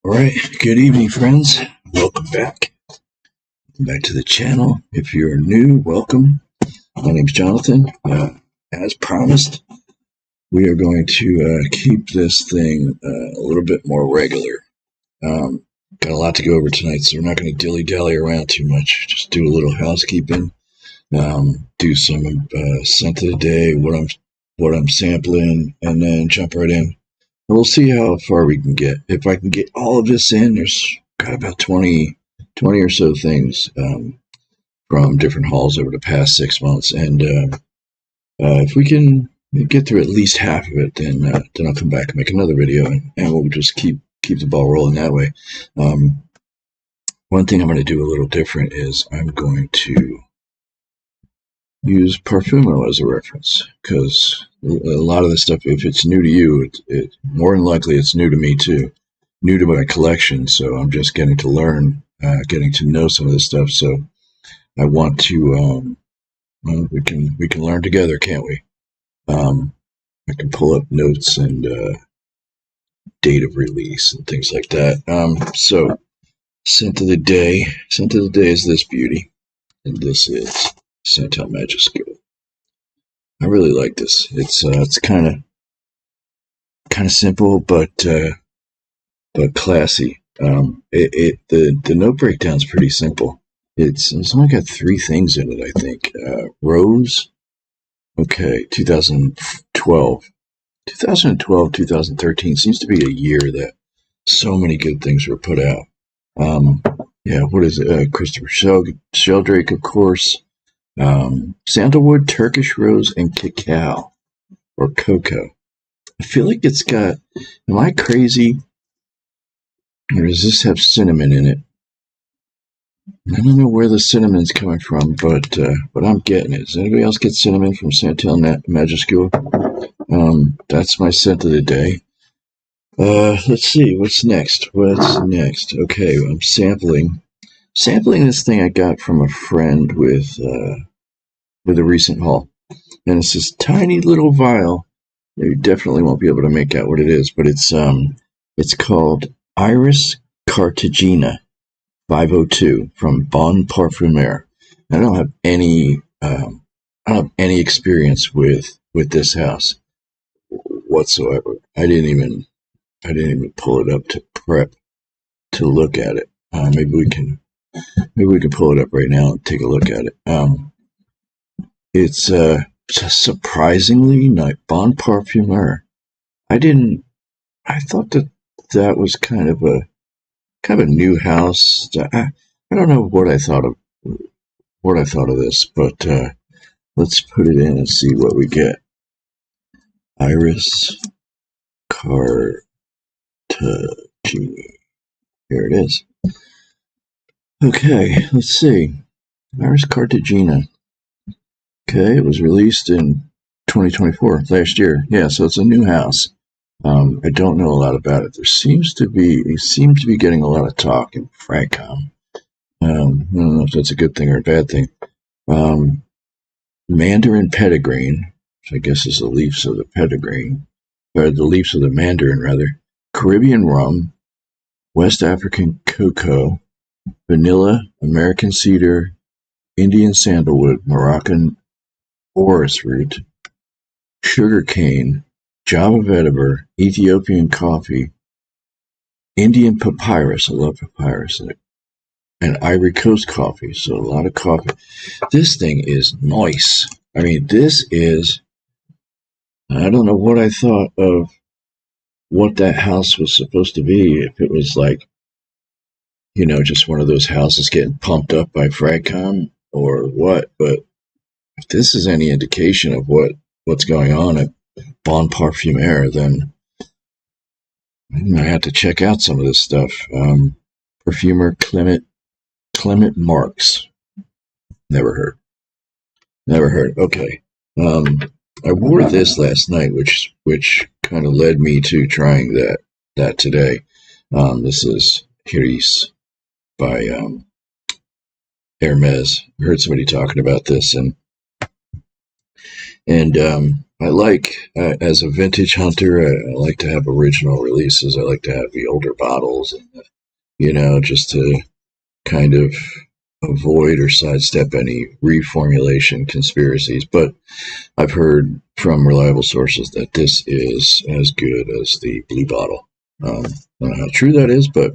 All right, good evening, friends. Welcome back. Back to the channel. If you're new, welcome. My name's Jonathan. As promised, we are going to keep this thing a little bit more regular. Got a lot to go over tonight, so we're not going to dilly-dally around too much. Just do a little housekeeping. Do some scent of the day, what I'm sampling, and then jump right in. We'll see how far we can get. If I can get all of this in, there's got about 20 or so things from different hauls over the past 6 months. And if we can get through at least half of it, then I'll come back and make another video, and we'll just keep the ball rolling that way. One thing I'm going to do a little different is I'm going to use Parfumo as a reference, because a lot of the stuff, if it's new to you, it more than likely it's new to me too, new to my collection. So I'm just getting to learn, getting to know some of this stuff. So I want to, we can learn together, can't we? I can pull up notes and date of release and things like that. So scent of the day is this beauty, and this is Santal Magisco. I really like this. It's kind of simple, but classy. The note breakdown's pretty simple. It's only got 3 things in it, I think. Rose. Okay, 2012, 2013 seems to be a year that so many good things were put out. Yeah, what is it? Christopher Sheldrake, of course. Sandalwood, Turkish Rose, and Cacao, or Cocoa. I feel like it's got, am I crazy? Or does this have cinnamon in it? I don't know where the cinnamon's coming from, but I'm getting it. Does anybody else get cinnamon from Santal Magisco? That's my scent of the day. Let's see, what's next? Okay, I'm sampling this thing I got from a friend with a recent haul, and it's this tiny little vial. You definitely won't be able to make out what it is, but it's called Iris Cartagena 502 from Bon Parfumeur. I don't have any experience with this house whatsoever. I didn't even pull it up to prep to look at it. Maybe we can pull it up right now and take a look at it. It's surprisingly not Bon Parfumeur. I thought that was kind of a new house. I don't know what I thought of this, but let's put it in and see what we get. Iris Cartagena. Here it is. Okay, let's see. Iris Cartagena. Okay, it was released in 2024, last year. Yeah, so it's a new house. I don't know a lot about it. It seems to be getting a lot of talk in Fragcom. I don't know if that's a good thing or a bad thing. Mandarin Petitgrain, which I guess is the leaves of the Petitgrain, or the leaves of the Mandarin rather. Caribbean rum, West African cocoa, vanilla, American cedar, Indian sandalwood, Moroccan orris root, sugar cane, Java vetiver, Ethiopian coffee, Indian papyrus. I love papyrus. And Ivory Coast coffee. So a lot of coffee. This thing is nice. I mean, I don't know what I thought of what that house was supposed to be. If it was like, just one of those houses getting pumped up by Fragcom or what. But if this is any indication of what's going on at Bon Parfumeur, then I have to check out some of this stuff. Perfumer Clement Marks. Never heard. Okay. I wore this last night, which kind of led me to trying that today. This is Iris by Hermes. I heard somebody talking about this, and And I like, as a vintage hunter, I like to have original releases. I like to have the older bottles, and, just to kind of avoid or sidestep any reformulation conspiracies. But I've heard from reliable sources that this is as good as the blue bottle. I don't know how true that is, but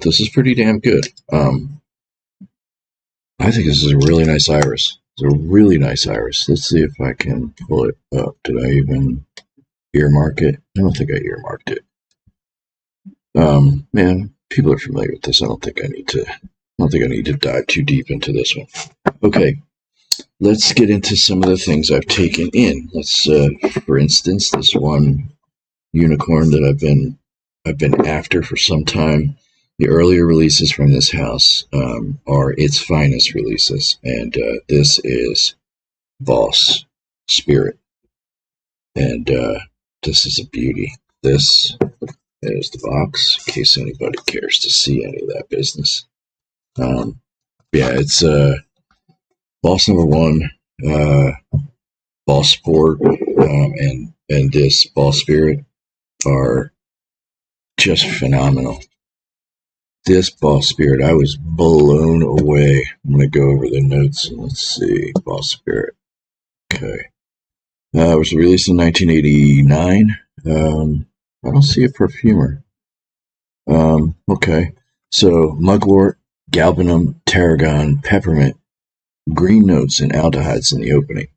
this is pretty damn good. I think this is a really nice iris. It's a really nice iris. Let's see if I can pull it up. Did I even earmark it? I don't think I earmarked it. Man, people are familiar with this. I don't think I need to dive too deep into this one. Okay, let's get into some of the things I've taken in. Let's, for instance, this one unicorn that I've been after for some time. The earlier releases from this house are its finest releases, and this is Boss Spirit, and this is a beauty. This is the box, in case anybody cares to see any of that business. Yeah, it's Boss number one, Boss Sport, and this Boss Spirit are just phenomenal. This Boss Spirit, I was blown away. I'm going to go over the notes. Let's see. Boss Spirit. Okay. It was released in 1989. I don't see a perfumer. Okay. So, mugwort, galbanum, tarragon, peppermint, green notes, and aldehydes in the opening.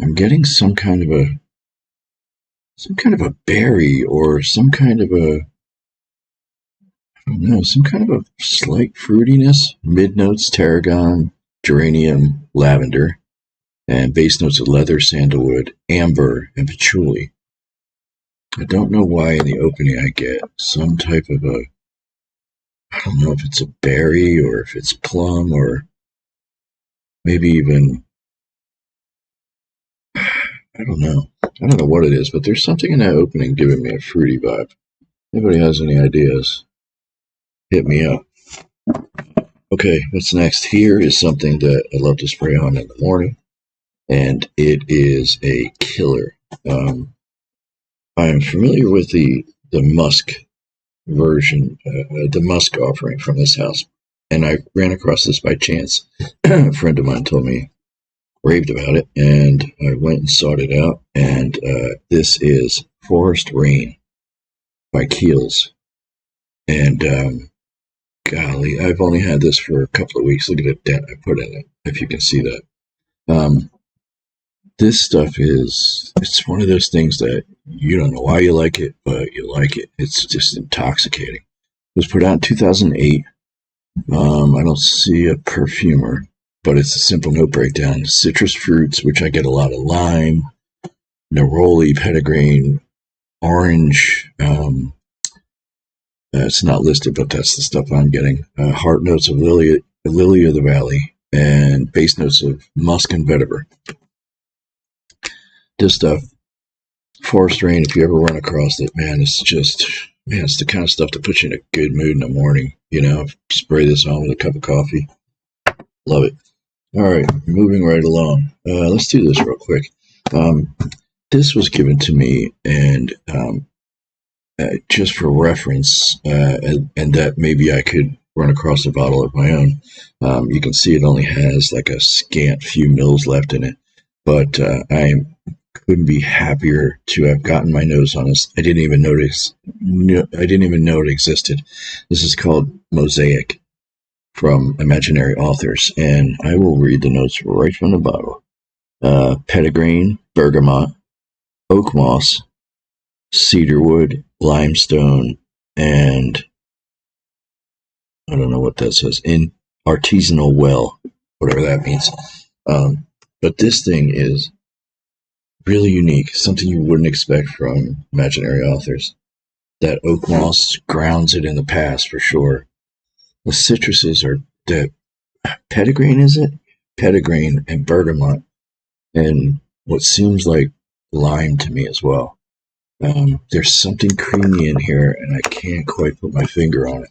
I'm getting some kind of a berry, or some kind of a, I don't know, some kind of a slight fruitiness. Mid notes, tarragon, geranium, lavender, and base notes of leather, sandalwood, amber, and patchouli. I don't know why in the opening I get some type of a, I don't know if it's a berry or if it's plum or maybe even, I don't know. I don't know what it is, but there's something in that opening giving me a fruity vibe. Anybody has any ideas? Hit me up. Okay, what's next? Here is something that I love to spray on in the morning, and it is a killer. I am familiar with the musk version, the musk offering from this house, and I ran across this by chance. A friend of mine told me, raved about it, and I went and sought it out, and this is Forest Rain by Kiehl's. And golly, I've only had this for a couple of weeks. Look at the dent I put in it, if you can see that. This stuff it's one of those things that you don't know why you like it, but you like it. It's just intoxicating. It was put out in 2008. I don't see a perfumer, but it's a simple note breakdown. Citrus fruits, which I get a lot of lime, neroli, petitgrain, orange. It's not listed, but that's the stuff I'm getting. Heart notes of lily of the valley, and base notes of musk and vetiver. This stuff, Forest Rain, if you ever run across it, man, it's the kind of stuff to put you in a good mood in the morning. Spray this on with a cup of coffee. Love it. All right, moving right along. Let's do this real quick. This was given to me, and just for reference, and that maybe I could run across a bottle of my own. You can see it only has like a scant few mils left in it, but I couldn't be happier to have gotten my nose on this. I didn't even know it existed. This is called Mosaic from Imaginary Authors, and I will read the notes right from the bottle. Petitgrain, bergamot, oak moss, cedarwood, limestone, and I don't know what that says, in artisanal well, whatever that means. But this thing is really unique, something you wouldn't expect from Imaginary Authors. That oak moss grounds it in the past for sure. The citruses are the petitgrain, is it? Petitgrain and bergamot, and what seems like lime to me as well. There's something creamy in here, and I can't quite put my finger on it.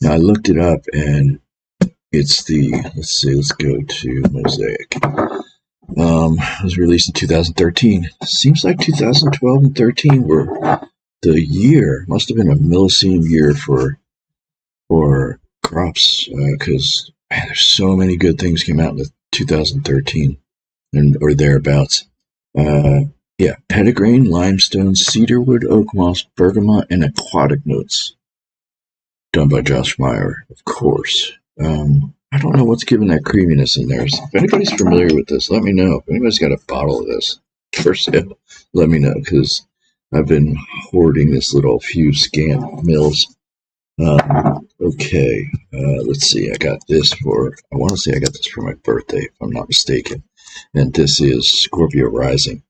Now, I looked it up, and it's let's go to Mosaic. It was released in 2013. Seems like 2012 and 13 were the year. Must have been a Millesime year for crops, because there's so many good things came out in 2013 or thereabouts. Yeah, petitgrain, limestone, cedarwood, oak moss, bergamot, and aquatic notes. Done by Josh Meyer, of course. I don't know what's giving that creaminess in there. If anybody's familiar with this, let me know. If anybody's got a bottle of this for sale, let me know, because I've been hoarding this little few scant mils. Okay, let's see. I want to say I got this for my birthday, if I'm not mistaken. And this is Scorpio Rising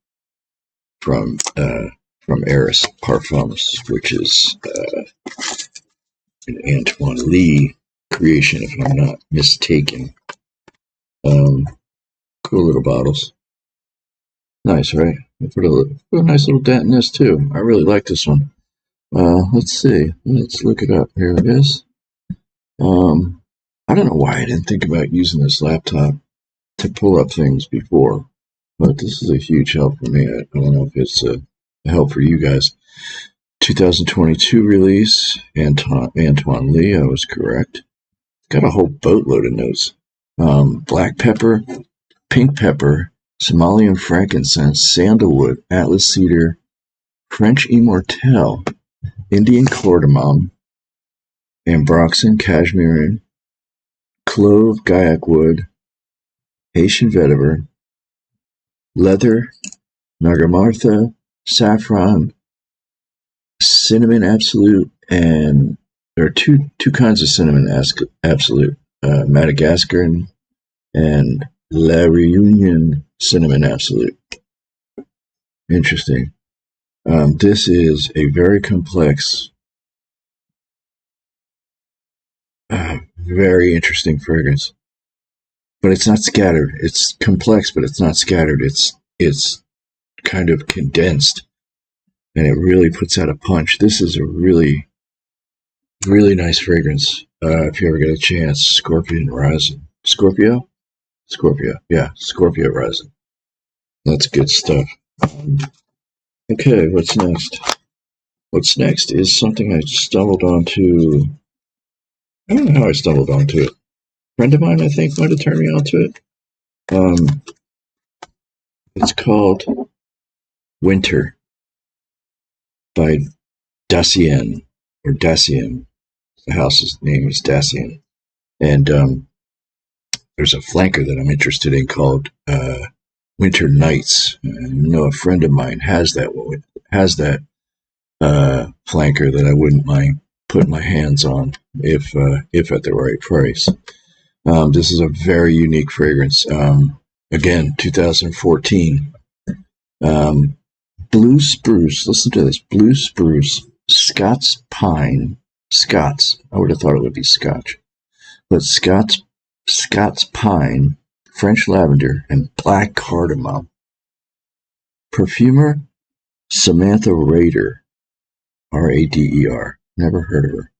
from Eris Parfums, which is an Antoine Lee creation, if I'm not mistaken. Cool little bottles. Nice, right? I put a nice little dent in this too. I really like this one. Let's see. Let's look it up. Here it is. I don't know why I didn't think about using this laptop to pull up things before, but this is a huge help for me. I don't know if it's a help for you guys. 2022 release, Antoine Lee, I was correct. Got a whole boatload of notes. Black pepper, pink pepper, Somalian frankincense, sandalwood, Atlas cedar, French immortelle, Indian cardamom, ambroxan, cashmere, clove, gaiac wood, Haitian vetiver, leather, Nagarmartha, saffron, cinnamon absolute, and there are two kinds of cinnamon absolute, Madagascar and La Réunion cinnamon absolute. Interesting. This is a very complex, very interesting fragrance, but it's not scattered. It's complex, but it's not scattered. It's kind of condensed, and it really puts out a punch. This is a really, really nice fragrance. If you ever get a chance, Scorpion Rising. Scorpio, yeah, Scorpio Rising. That's good stuff. Okay, what's next? What's next is something I stumbled onto. I don't know how I stumbled onto it. A friend of mine, I think, might have turned me onto it. It's called Winter by Dacian, or Dacian. The house's name is Dacian. And there's a flanker that I'm interested in called Winter Nights. I know a friend of mine has that flanker that I wouldn't mind putting my hands on if at the right price. This is a very unique fragrance. Again, 2014. Blue spruce. Listen to this. Blue spruce, Scots pine. Scots. I would have thought it would be Scotch, but Scots pine, French lavender, and black cardamom. Perfumer Samantha Rader, Rader. Never heard of her.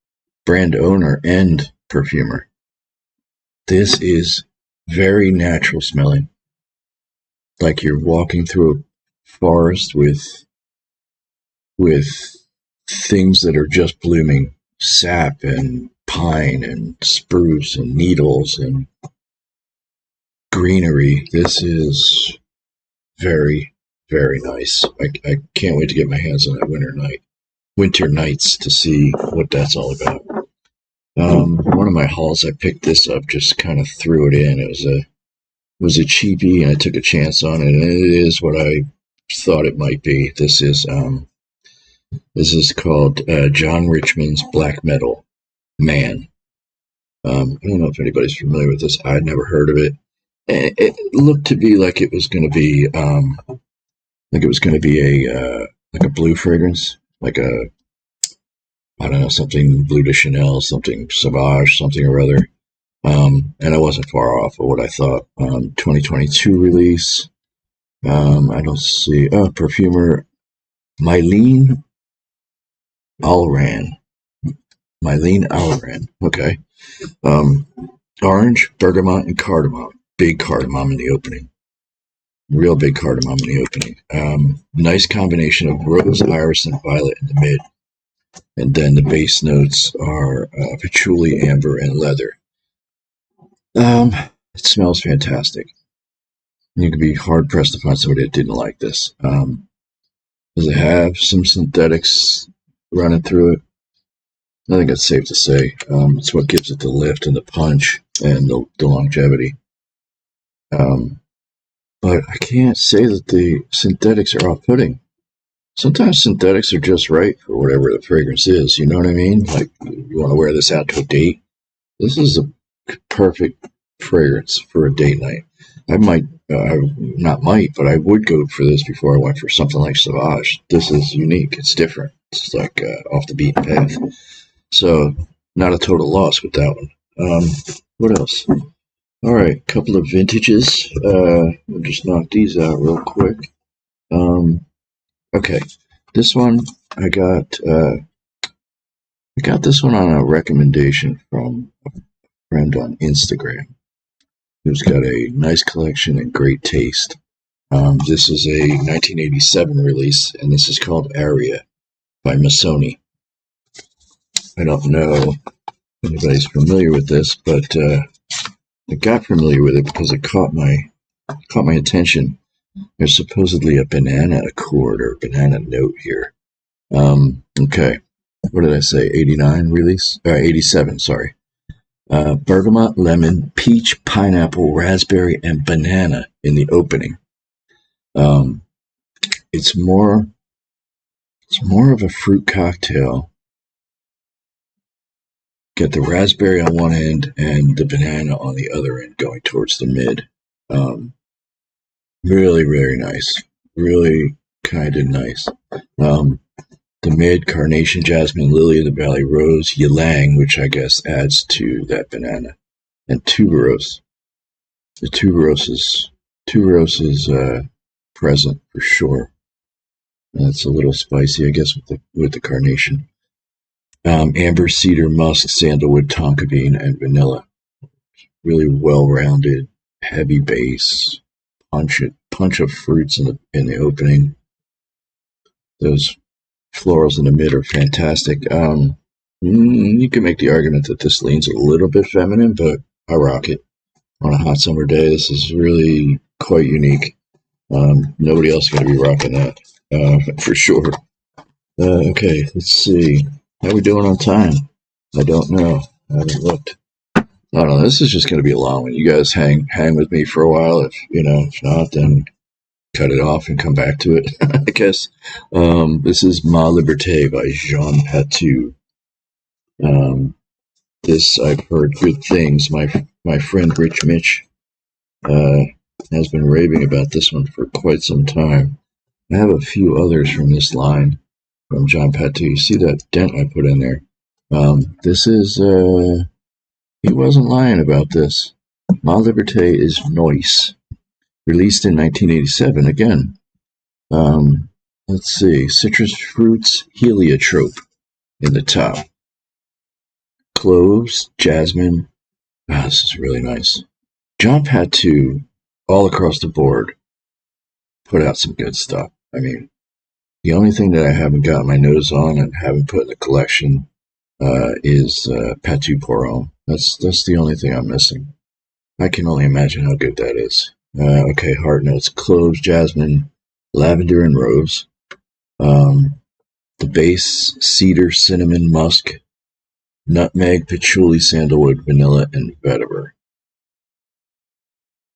Brand owner and perfumer. This is very natural smelling, like you're walking through a forest with things that are just blooming, sap and pine and spruce and needles and greenery. This is very, very nice. I can't wait to get my hands on that Winter Nights to see what that's all about. One of my hauls, I picked this up, just kind of threw it in. It was a cheapie, and I took a chance on it, and it is what I thought it might be. This is called John Richmond's Black Metal Man. I don't know if anybody's familiar with this. I'd never heard of it. It looked to be like it was going to be a blue fragrance, like a, I don't know, something Bleu de Chanel, something Sauvage, something or other. And I wasn't far off of what I thought. 2022 release. I don't see. Perfumer Mylene Alran. Okay. Orange, bergamot, and cardamom. Big cardamom in the opening. Real big cardamom in the opening. Nice combination of rose, iris, and violet in the mid. And then the base notes are patchouli, amber, and leather. It smells fantastic. You could be hard pressed to find somebody that didn't like this. Does it have some synthetics running through it? I think it's safe to say. It's what gives it the lift and the punch and the longevity. But I can't say that the synthetics are off-putting. Sometimes synthetics are just right for whatever the fragrance is. You know what I mean? Like, you want to wear this out to a date. This is a perfect fragrance for a date night. I might, not might, but I would go for this before I went for something like Sauvage. This is unique. It's different. It's like off the beaten path. So, not a total loss with that one. What else? All right, couple of vintages. We'll just knock these out real quick. Okay, this one I got this one on a recommendation from a friend on Instagram who's got a nice collection and great taste. This is a 1987 release, and this is called Aria by Mosaic. I don't know if anybody's familiar with this, but I got familiar with it because it caught my attention. There's supposedly a banana accord or banana note here. Okay, what did I say? 89 release? 87, sorry. Bergamot, lemon, peach, pineapple, raspberry, and banana in the opening. It's more of a fruit cocktail. Get the raspberry on one end and the banana on the other end going towards the mid. Really, very nice. Really kind of nice. The mid, carnation, jasmine, lily of the valley, rose, ylang, which I guess adds to that banana, and tuberose. The tuberose is present for sure. That's a little spicy, I guess, with the carnation. Amber, cedar, musk, sandalwood, tonka bean, and vanilla. Really well-rounded, heavy base, punch of fruits in the opening. Those florals in the mid are fantastic. You can make the argument that this leans a little bit feminine, but I rock it. On a hot summer day, this is really quite unique. Nobody else is going to be rocking that, for sure. Okay, let's see. How are we doing on time? I don't know. I haven't looked. I don't know. This is just going to be a long one. You guys hang with me for a while. If not, then cut it off and come back to it, I guess. This is Ma Liberté by Jean Patou. This, I've heard good things. My friend Rich Mitch has been raving about this one for quite some time. I have a few others from this line from Jean Patou. You see that dent I put in there? This is, he wasn't lying about this. Ma Liberté is Noise, released in 1987 again. Let's see, citrus fruits, heliotrope in the top. Cloves, jasmine. This is really nice. Jean Patou, all across the board, put out some good stuff. I mean, the only thing that I haven't got my nose on and haven't put in the collection is Patou Pour Homme. That's the only thing I'm missing. I can only imagine how good that is. Okay, heart notes: cloves, jasmine, lavender, and rose. The base: cedar, cinnamon, musk, nutmeg, patchouli, sandalwood, vanilla, and vetiver.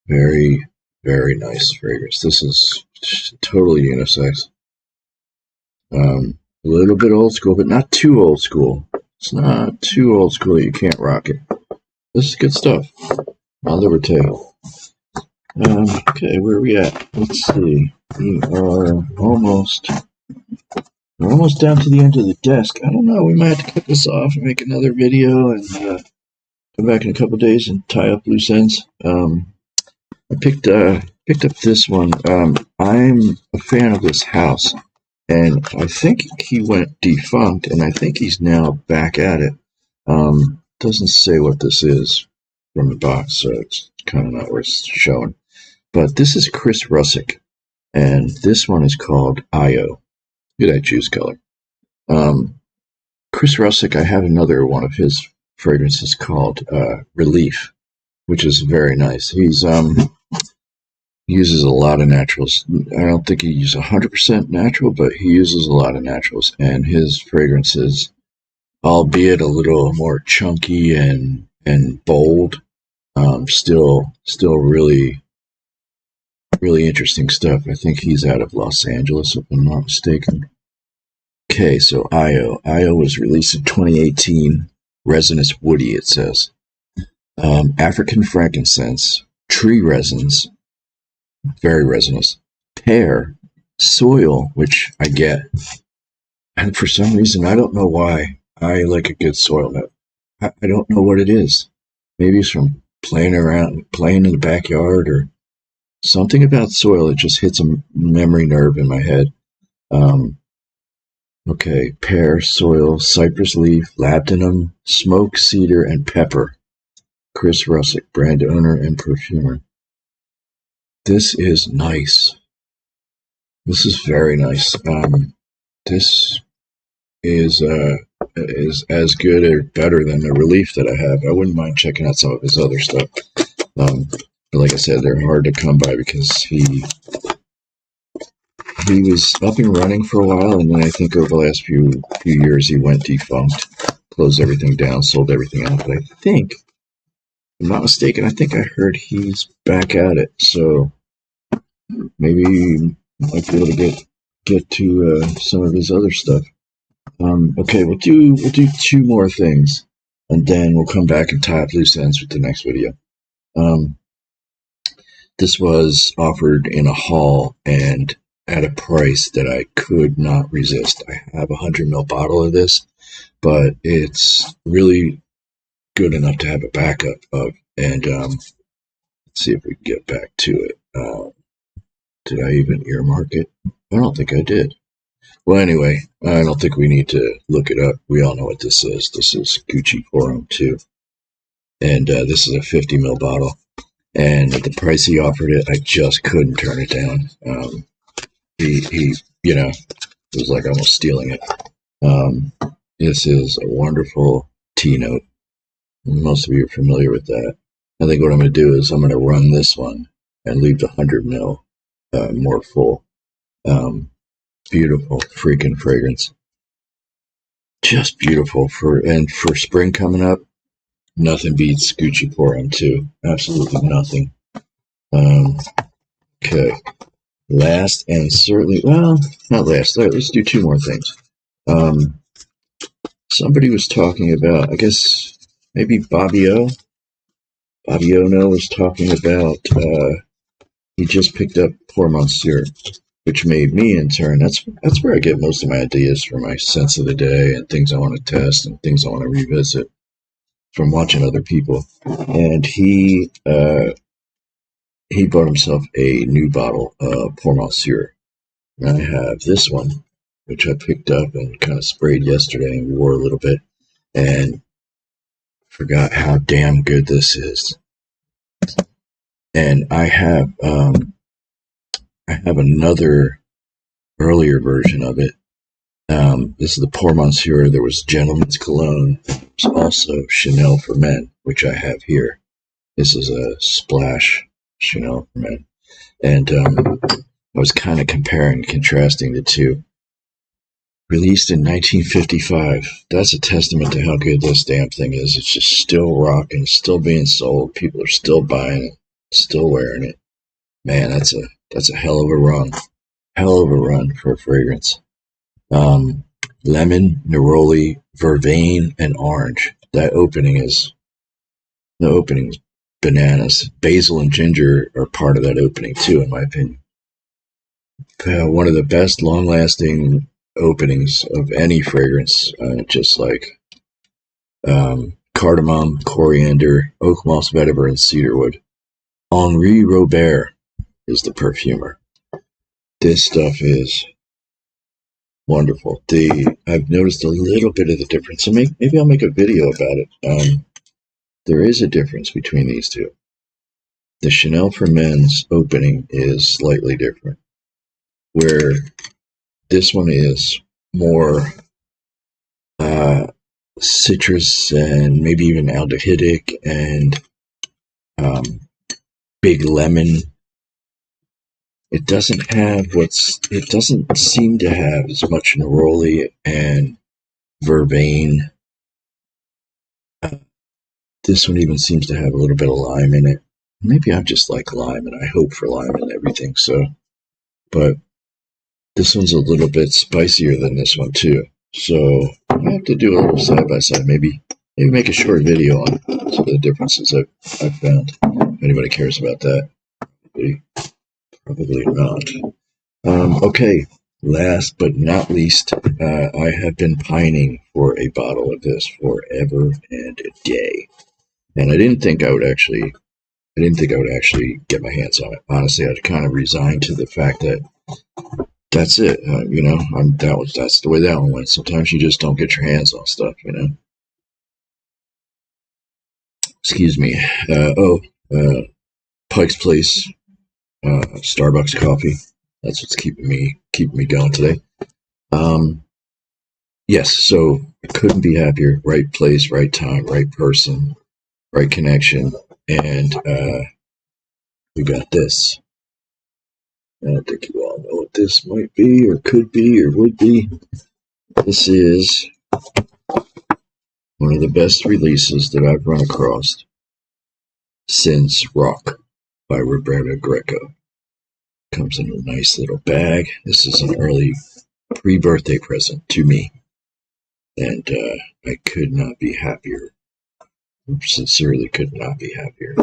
Very, very nice fragrance. This is totally unisex. A little bit old school, but not too old school. It's not too old school that you can't rock it. This is good stuff. Ma Liberté. Okay, where are we at? Let's see. We are almost down to the end of the desk. I don't know. We might have to cut this off and make another video and come back in a couple days and tie up loose ends. I picked up this one. I'm a fan of this house, and I think he went defunct, and I think he's now back at it. Doesn't say what this is from the box, so it's kind of not worth showing. But this is Chris Rusak, and this one is called Io. Look at that juice color. Chris Rusak, I have another one of his fragrances called Relief, which is very nice. He's uses a lot of naturals. I don't think he uses 100% natural, but he uses a lot of naturals, and his fragrances, albeit a little more chunky and bold, still really interesting stuff. I think he's out of Los Angeles, if I'm not mistaken. Okay, so Io. Io was released in 2018. Resinous woody, it says. African frankincense, tree resins, very resinous, pear, soil, which I get. And for some reason, I don't know why, I like a good soil note. I don't know what it is. Maybe it's from playing in the backyard, or something about soil. It just hits a memory nerve in my head. Okay, pear, soil, cypress leaf, labdanum, smoke, cedar, and pepper. Chris Rusak, brand owner and perfumer. This is nice. This is very nice. This is as good or better than the Relief that I have. I wouldn't mind checking out some of his other stuff. But like I said, they're hard to come by because he was up and running for a while, and then I think over the last few years he went defunct, closed everything down, sold everything out. But I think, if I'm not mistaken, I think I heard he's back at it. So maybe I might be able to get to some of his other stuff. Okay, we'll do 2 more things, and then we'll come back and tie up loose ends with the next video. This was offered in a haul and at a price that I could not resist. I have a 100ml bottle of this, but it's really good enough to have a backup of. And let's see if we can get back to it. Did I even earmark it? I don't think I did. Well, anyway, I don't think we need to look it up. We all know what this is. This is Gucci Pour Monsieur, and this is a 50ml bottle. And at the price he offered it, I just couldn't turn it down. He was like almost stealing it. This is a wonderful tea note. Most of you are familiar with that. I think what I'm going to do is I'm going to run this one and leave the 100ml more full. Beautiful freaking fragrance. Just beautiful. For spring coming up, nothing beats Gucci Pour Monsieur. Absolutely nothing. Okay. Last and certainly, well, not last. Let's do 2 more things. Somebody was talking about, I guess, maybe Bobby O. Bobby Ono was talking about, he just picked up Pour Monsieur, which made me, in turn, that's where I get most of my ideas for my sense of the day and things I want to test and things I want to revisit from watching other people. And he bought himself a new bottle of Pour Monsieur. And I have this one, which I picked up and kind of sprayed yesterday and wore a little bit, and forgot how damn good this is. And I have another earlier version of it. This is the Pour Monsieur. There was Gentleman's Cologne. There's also Chanel for Men, which I have here. This is a Splash Chanel for Men. And I was kind of comparing, contrasting the two. Released in 1955. That's a testament to how good this damn thing is. It's just still rocking, still being sold. People are still buying it, still wearing it. Man, that's a hell of a run. Hell of a run for a fragrance. Lemon, neroli, vervain, and orange. The opening is bananas. Basil and ginger are part of that opening too, in my opinion. One of the best long-lasting openings of any fragrance, just like cardamom, coriander, oak moss vetiver, and cedarwood. Henri Robert is the perfumer. This stuff is wonderful. I've noticed a little bit of the difference, so maybe I'll make a video about it. There is a difference between these two. The Chanel for Men's opening is slightly different, where this one is more citrus and maybe even aldehydic and big lemon. It doesn't seem to have as much neroli and vervain. This one even seems to have a little bit of lime in it. Maybe I just like lime and I hope for lime and everything, but this one's a little bit spicier than this one too. So I have to do a little side by side. Maybe make a short video on some of the differences I've found. If anybody cares about that, probably not. Okay, last but not least, I have been pining for a bottle of this forever and a day, and I didn't think I would actually get my hands on it. Honestly, I'd kind of resigned to the fact that that's it. That's the way that one went. Sometimes you just don't get your hands on stuff, Excuse me. Pike's Place, Starbucks coffee. That's what's keeping me going today. Yes, so I couldn't be happier. Right place, right time, right person, right connection, and we got this. I don't think you all know what this might be, or could be, or would be. This is one of the best releases that I've run across since Rock by Roberto Greco. Comes in a nice little bag. This is an early pre-birthday present to me, and I could not be happier. Sincerely could not be happier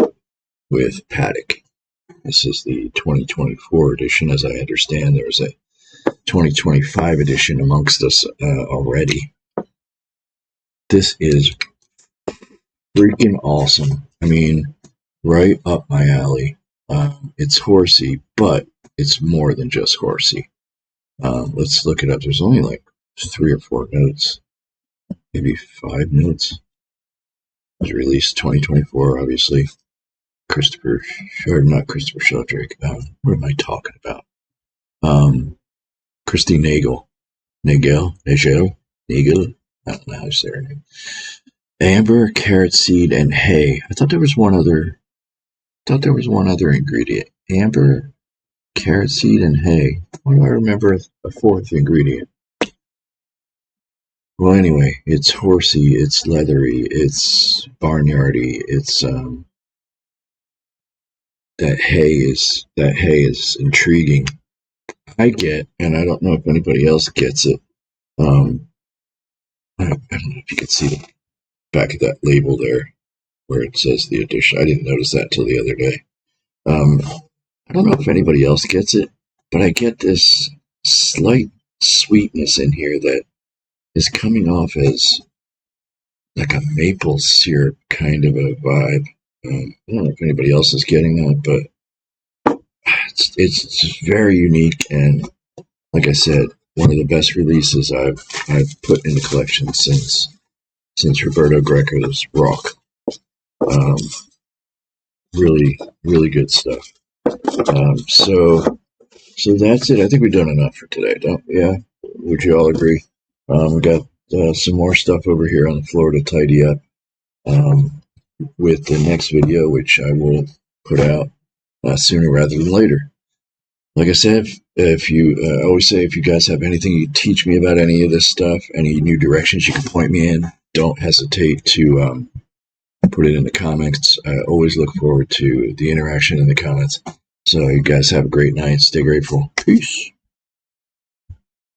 with Paddock. This is the 2024 edition. As I understand, there's a 2025 edition amongst us already. This is freaking awesome. I mean, right up my alley. It's horsey, but it's more than just horsey. Let's look it up. There's only like 3 or 4 notes, maybe 5 notes. It was released 2024, obviously. Not Christopher Sheldrake. What am I talking about? Christy Nagel. Nagel? I don't know how to say her name. Amber, carrot seed, and hay. I thought there was one other ingredient. Amber, carrot seed, and hay. Why do I remember a 4th ingredient? Well, anyway, it's horsey, it's leathery, it's barnyardy, it's that hay is intriguing. I get, and I don't know if anybody else gets it. I don't know if you can see the back of that label there, where it says the edition. I didn't notice that till the other day. I don't know if anybody else gets it, but I get this slight sweetness in here that is coming off as like a maple syrup kind of a vibe. I don't know if anybody else is getting that, but it's just very unique, and like I said, one of the best releases I've put in the collection since Roberto Greco's Rock. Really, really good stuff. So that's it. I think we've done enough for today. Yeah? Would you all agree? We got some more stuff over here on the floor to tidy up with the next video, which I will put out sooner rather than later. Like I said, if you always say, if you guys have anything you teach me about any of this stuff, any new directions you can point me in, don't hesitate to put it in the comments. I always look forward to the interaction in the comments. So you guys have a great night. Stay grateful. Peace.